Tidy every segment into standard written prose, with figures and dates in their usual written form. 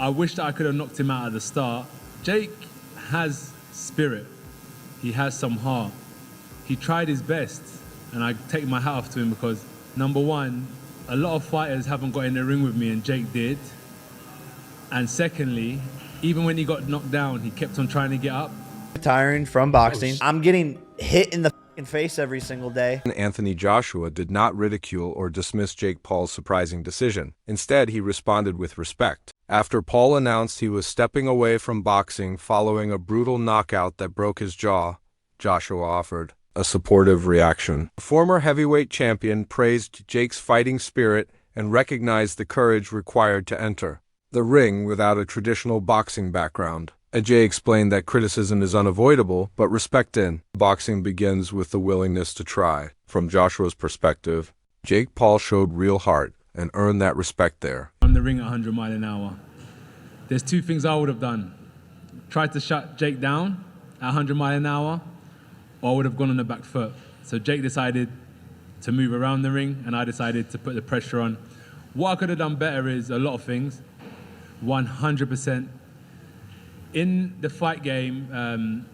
I wish that I could have knocked him out at the start. Jake has spirit. He has some heart. He tried his best, and I take my hat off to him because, number one, a lot of fighters haven't got in the ring with me, and Jake did. And secondly, even when he got knocked down, he kept on trying to get up. Retiring from boxing. I'm getting hit in the face every single day. Anthony Joshua did not ridicule or dismiss Jake Paul's surprising decision. Instead, he responded with respect. After Paul announced he was stepping away from boxing following a brutal knockout that broke his jaw, Joshua offered a supportive reaction. The former heavyweight champion praised Jake's fighting spirit and recognized the courage required to enter the ring without a traditional boxing background. Ajay explained that criticism is unavoidable, but respect in boxing begins with the willingness to try. From Joshua's perspective, Jake Paul showed real heart and earned that respect there. On the ring at 100 miles an hour. There's two things I would have done. Tried to shut Jake down at 100 miles an hour, or I would have gone on the back foot. So Jake decided to move around the ring, and I decided to put the pressure on. What I could have done better is a lot of things. 100%. In the fight game,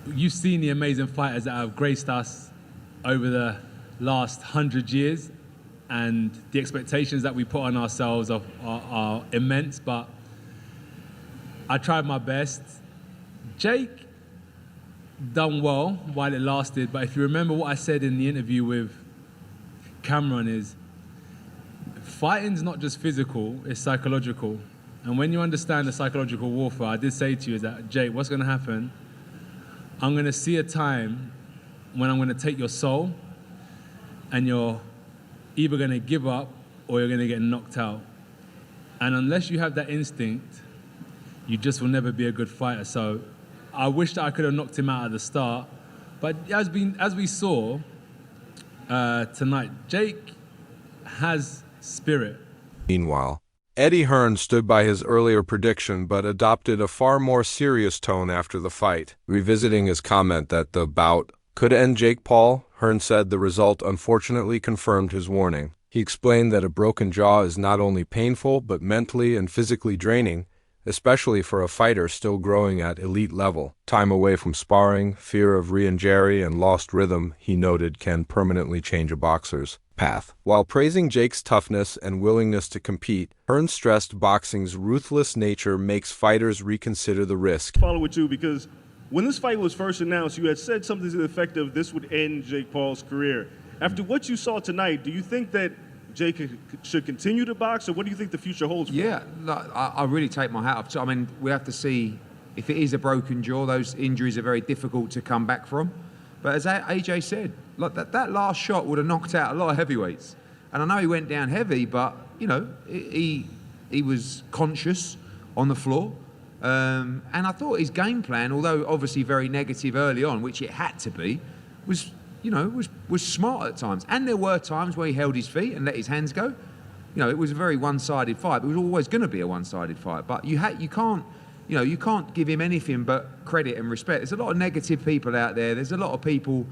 you've seen the amazing fighters that have graced us over the last 100 years, and the expectations that we put on ourselves are immense, but I tried my best. Jake done well while it lasted, but if you remember what I said in the interview with Cameron is, fighting's not just physical, it's psychological. And when you understand the psychological warfare, I did say to you is that, Jake, what's going to happen? I'm going to see a time when I'm going to take your soul and you're either going to give up or you're going to get knocked out. And unless you have that instinct, you just will never be a good fighter. So I wish that I could have knocked him out at the start. But as we saw tonight, Jake has spirit. Meanwhile, Eddie Hearn stood by his earlier prediction but adopted a far more serious tone after the fight. Revisiting his comment that the bout could end Jake Paul, Hearn said the result unfortunately confirmed his warning. He explained that a broken jaw is not only painful but mentally and physically draining, especially for a fighter still growing at elite level. Time away from sparring, fear of re-injury, and lost rhythm, he noted, can permanently change a boxer's path. While praising Jake's toughness and willingness to compete, Hearn stressed boxing's ruthless nature makes fighters reconsider the risk. Follow with you because when this fight was first announced, you had said something to the effect of this would end Jake Paul's career. After what you saw tonight, do you think that Jake should continue to box, or what do you think the future holds for him? Yeah, I really take my hat off. I mean, we have to see if it is a broken jaw. Those injuries are very difficult to come back from. But as AJ said, like that last shot would have knocked out a lot of heavyweights. And I know he went down heavy, but you know he was conscious on the floor. And I thought his game plan, although obviously very negative early on, which it had to be, was smart at times. And there were times where he held his feet and let his hands go. You know, it was a very one-sided fight. It was always going to be a one-sided fight. But you can't give him anything but credit and respect. There's a lot of negative people out there. There's a lot of people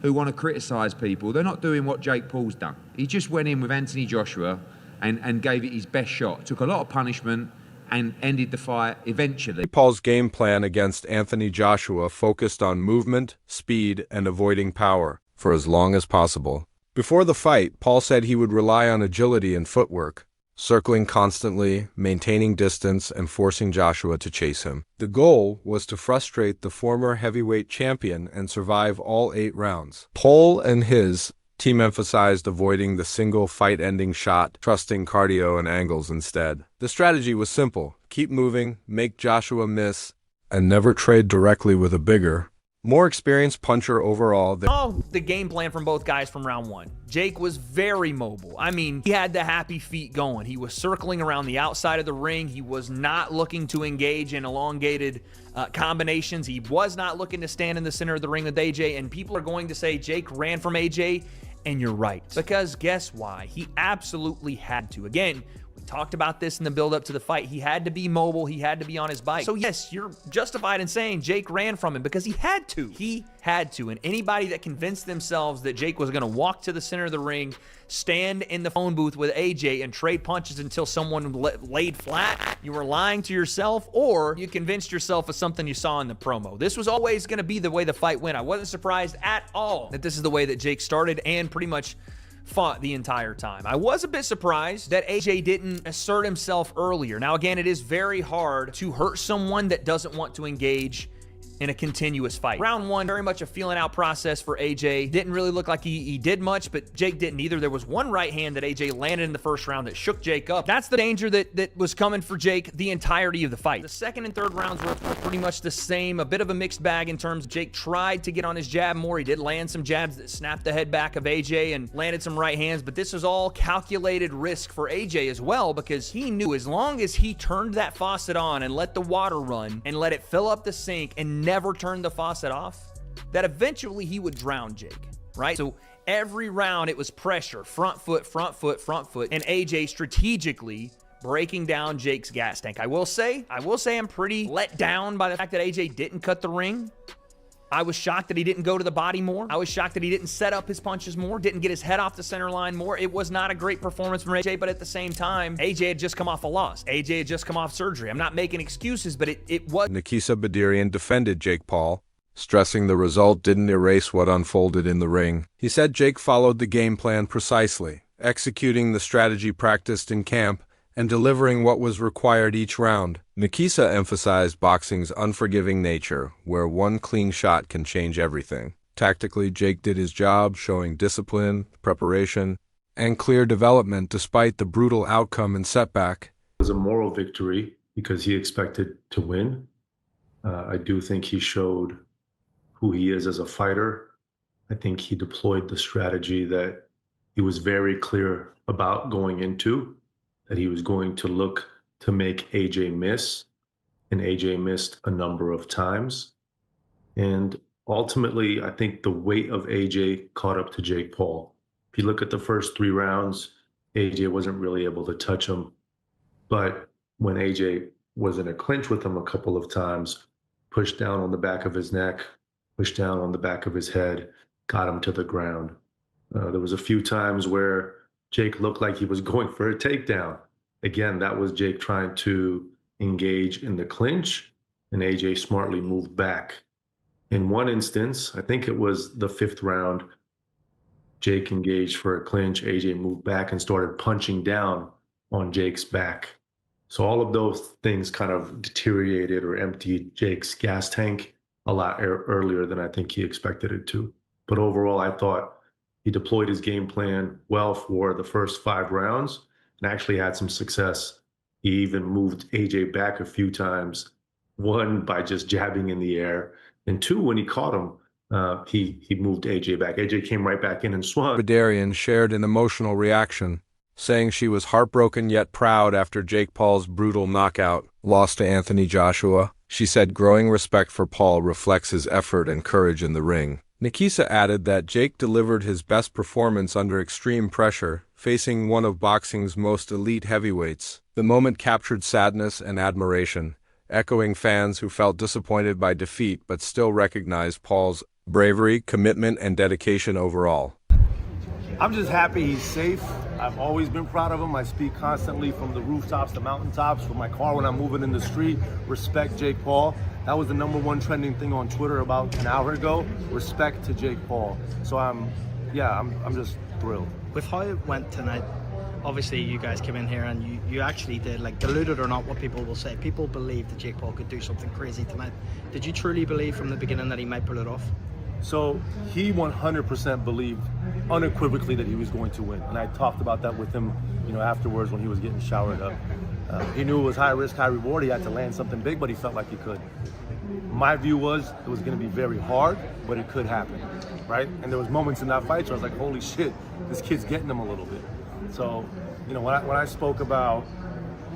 who want to criticise people. They're not doing what Jake Paul's done. He just went in with Anthony Joshua and gave it his best shot. Took a lot of punishment and ended the fight eventually. Paul's game plan against Anthony Joshua focused on movement, speed, and avoiding power for as long as possible. Before the fight, Paul said he would rely on agility and footwork, circling constantly, maintaining distance, and forcing Joshua to chase him. The goal was to frustrate the former heavyweight champion and survive all 8 rounds. Paul and his team emphasized avoiding the single fight-ending shot, trusting cardio and angles instead. The strategy was simple: keep moving, make Joshua miss, and never trade directly with a bigger, more experienced puncher overall. The game plan from both guys from round 1. Jake was very mobile. I mean, he had the happy feet going. He was circling around the outside of the ring. He was not looking to engage in elongated combinations. He was not looking to stand in the center of the ring with AJ. And people are going to say Jake ran from AJ. And you're right. Because guess why? He absolutely had to. Again, we talked about this in the build-up to the fight. He had to be mobile. He had to be on his bike. So yes, you're justified in saying Jake ran from him because he had to. He had to. And anybody that convinced themselves that Jake was going to walk to the center of the ring, stand in the phone booth with AJ and trade punches until someone laid flat, you were lying to yourself, or you convinced yourself of something you saw in the promo. This was always going to be the way the fight went. I wasn't surprised at all that this is the way that Jake started and pretty much fought the entire time. I was a bit surprised that AJ didn't assert himself earlier. Now, again, it is very hard to hurt someone that doesn't want to engage in a continuous fight. Round one, very much a feeling out process for AJ. Didn't really look like he did much, but Jake didn't either. There was one right hand that AJ landed in the first round that shook Jake up. That's the danger that was coming for Jake the entirety of the fight. The second and third rounds were pretty much the same, a bit of a mixed bag in terms of Jake tried to get on his jab more. He did land some jabs that snapped the head back of AJ and landed some right hands, but this was all calculated risk for AJ as well, because he knew as long as he turned that faucet on and let the water run and let it fill up the sink and never turned the faucet off, that eventually he would drown Jake, right? So every round it was pressure, front foot, front foot, front foot, and AJ strategically breaking down Jake's gas tank. I will say I'm pretty let down by the fact that AJ didn't cut the ring. I was shocked that he didn't go to the body more. I was shocked that he didn't set up his punches more, didn't get his head off the center line more. It was not a great performance from AJ, but at the same time, AJ had just come off a loss. AJ had just come off surgery. I'm not making excuses, but it was. Nikisa Badirian defended Jake Paul, stressing the result didn't erase what unfolded in the ring. He said Jake followed the game plan precisely, executing the strategy practiced in camp and delivering what was required each round. Nikisa emphasized boxing's unforgiving nature, where one clean shot can change everything. Tactically, Jake did his job, showing discipline, preparation, and clear development despite the brutal outcome and setback. It was a moral victory because he expected to win. I do think he showed who he is as a fighter. I think he deployed the strategy that he was very clear about going into, that he was going to look to make AJ miss, and AJ missed a number of times. And ultimately, I think the weight of AJ caught up to Jake Paul. If you look at the first 3 rounds, AJ wasn't really able to touch him. But when AJ was in a clinch with him a couple of times, pushed down on the back of his neck, pushed down on the back of his head, got him to the ground. There was a few times where Jake looked like he was going for a takedown. Again, that was Jake trying to engage in the clinch, and AJ smartly moved back. In one instance, I think it was the 5th round, Jake engaged for a clinch, AJ moved back and started punching down on Jake's back. So all of those things kind of deteriorated or emptied Jake's gas tank a lot earlier than I think he expected it to. But overall, I thought he deployed his game plan well for the first 5 rounds and actually had some success. He even moved AJ back a few times, 1 by just jabbing in the air, and 2, when he caught him, he moved AJ back. AJ came right back in and swung. Badirian shared an emotional reaction, saying she was heartbroken yet proud after Jake Paul's brutal knockout loss to Anthony Joshua. She said growing respect for Paul reflects his effort and courage in the ring. Nikisa added that Jake delivered his best performance under extreme pressure, facing one of boxing's most elite heavyweights. The moment captured sadness and admiration, echoing fans who felt disappointed by defeat but still recognized Paul's bravery, commitment, and dedication overall. I'm just happy he's safe. I've always been proud of him. I speak constantly from the rooftops to mountaintops from my car when I'm moving in the street. Respect Jake Paul. That was the #1 trending thing on Twitter about an hour ago. Respect to Jake Paul. So I'm just thrilled. With how it went tonight, obviously you guys came in here and you actually did, like, deluded or not what people will say, people believed that Jake Paul could do something crazy tonight. Did you truly believe from the beginning that he might pull it off? So he 100% believed unequivocally that he was going to win. And I talked about that with him, afterwards when he was getting showered up. He knew it was high risk, high reward. He had to land something big, but he felt like he could. My view was it was going to be very hard, but it could happen, right? And there was moments in that fight where I was like, holy shit, this kid's getting him a little bit. So, when I spoke about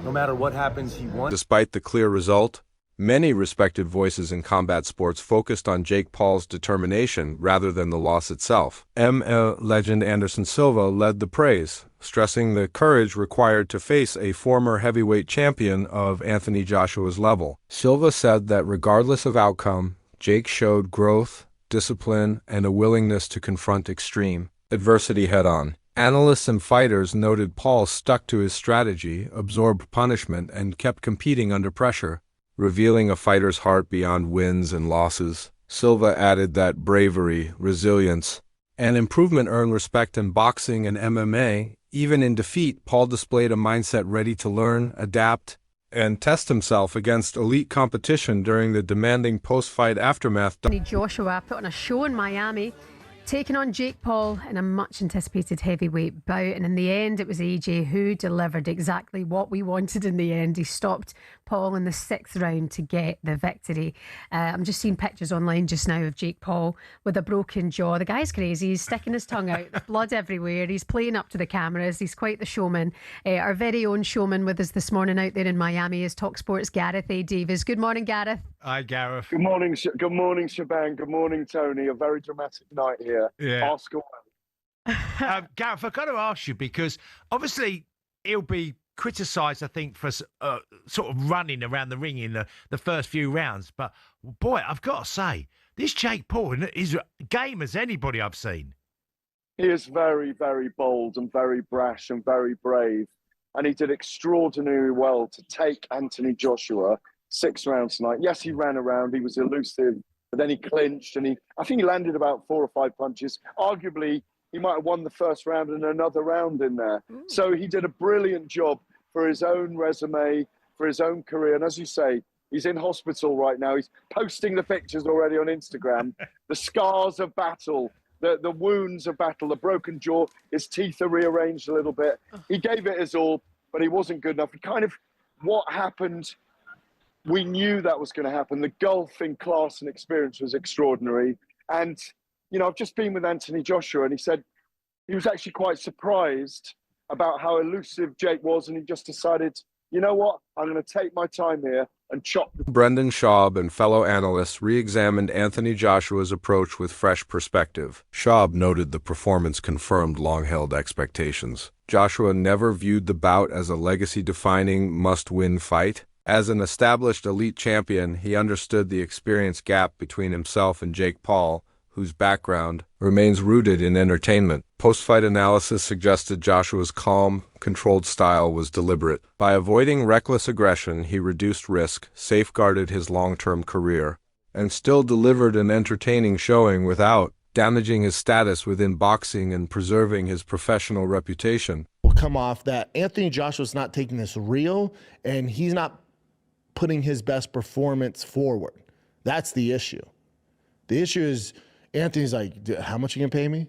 no matter what happens, he won. Despite the clear result, many respected voices in combat sports focused on Jake Paul's determination rather than the loss itself. ML legend Anderson Silva led the praise, stressing the courage required to face a former heavyweight champion of Anthony Joshua's level. Silva said that regardless of outcome, Jake showed growth, discipline, and a willingness to confront extreme adversity head-on. Analysts and fighters noted Paul stuck to his strategy, absorbed punishment, and kept competing under pressure, revealing a fighter's heart beyond wins and losses. Silva added that bravery, resilience, and improvement earned respect in boxing and MMA. Even in defeat, Paul displayed a mindset ready to learn, adapt, and test himself against elite competition during the demanding post-fight aftermath. Anthony Joshua put on a show in Miami, taking on Jake Paul in a much-anticipated heavyweight bout. And in the end, it was AJ who delivered exactly what we wanted in the end. He stopped Paul in the 6th round to get the victory. I'm just seeing pictures online just now of Jake Paul with a broken jaw. The guy's crazy. He's sticking his tongue out. There's blood everywhere. He's playing up to the cameras. He's quite the showman. Our very own showman with us this morning out there in Miami is TalkSport's Gareth A. Davies. Good morning, Gareth. Hi, Gareth. Good morning, Shaban. Good morning, Tony. A very dramatic night here. Yeah. Ask away. Gareth, I've got to ask you because obviously he'll be criticised, I think, for sort of running around the ring in the first few rounds. But, boy, I've got to say, this Jake Paul is game as anybody I've seen. He is very, very bold and very brash and very brave. And he did extraordinarily well to take Anthony Joshua 6 rounds tonight. Yes, he ran around. He was elusive. But then he clinched and I think he landed about 4 or 5 punches. Arguably, he might have won the first round and another round in there. So he did a brilliant job for his own resume, for his own career. And as you say, he's in hospital right now. He's posting the pictures already on Instagram. The scars of battle, the wounds of battle, the broken jaw, his teeth are rearranged a little bit. He gave it his all, but he wasn't good enough. What happened, we knew that was going to happen. The gulf in class and experience was extraordinary. And I've just been with Anthony Joshua, and he said he was actually quite surprised about how elusive Jake was, and he just decided, you know what, I'm going to take my time here and chop. Brendan Schaub and fellow analysts re-examined Anthony Joshua's approach with fresh perspective. Schaub noted the performance confirmed long-held expectations. Joshua never viewed the bout as a legacy-defining, must-win fight. As an established elite champion, he understood the experience gap between himself and Jake Paul, whose background remains rooted in entertainment. Post-fight analysis suggested Joshua's calm, controlled style was deliberate. By avoiding reckless aggression, he reduced risk, safeguarded his long-term career, and still delivered an entertaining showing without damaging his status within boxing and preserving his professional reputation. Will come off that Anthony Joshua's not taking this real, and he's not putting his best performance forward. That's the issue. The issue is Anthony's like, how much you gonna pay me?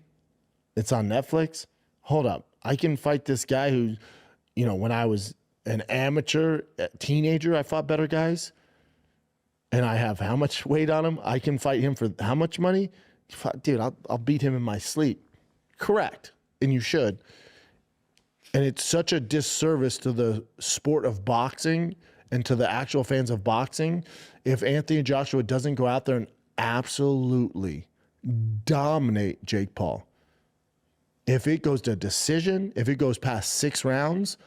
It's on Netflix? Hold up. I can fight this guy who, when I was an amateur teenager, I fought better guys. And I have how much weight on him? I can fight him for how much money? Dude, I'll beat him in my sleep. Correct. And you should. And it's such a disservice to the sport of boxing and to the actual fans of boxing if Anthony Joshua doesn't go out there and absolutely dominate Jake Paul. If it goes to decision, if it goes past 6 rounds,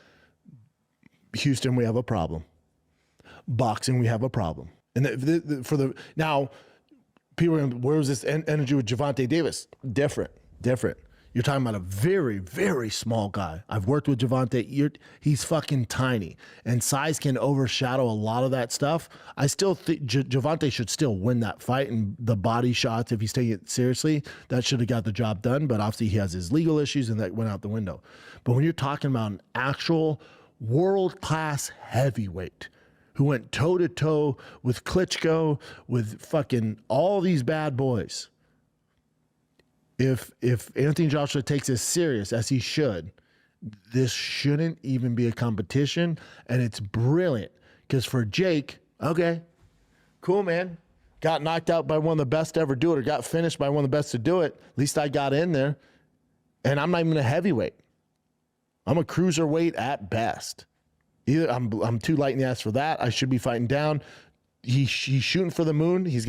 Houston, we have a problem. Boxing, we have a problem. And now, people are going, where was this energy with Gervonta Davis? Different. You're talking about a very, very small guy. I've worked with Gervonta. He's fucking tiny. And size can overshadow a lot of that stuff. I still think Gervonta should still win that fight. And the body shots, if he's taking it seriously, that should have got the job done. But obviously he has his legal issues and that went out the window. But when you're talking about an actual world-class heavyweight who went toe-to-toe with Klitschko, with fucking all these bad boys, If Anthony Joshua takes this serious, as he should, this shouldn't even be a competition, and it's brilliant. Because for Jake, okay, cool, man. Got knocked out by one of the best to ever do it, or got finished by one of the best to do it. At least I got in there. And I'm not even a heavyweight. I'm a cruiserweight at best. Either I'm too light in the ass for that. I should be fighting down. He's shooting for the moon. He's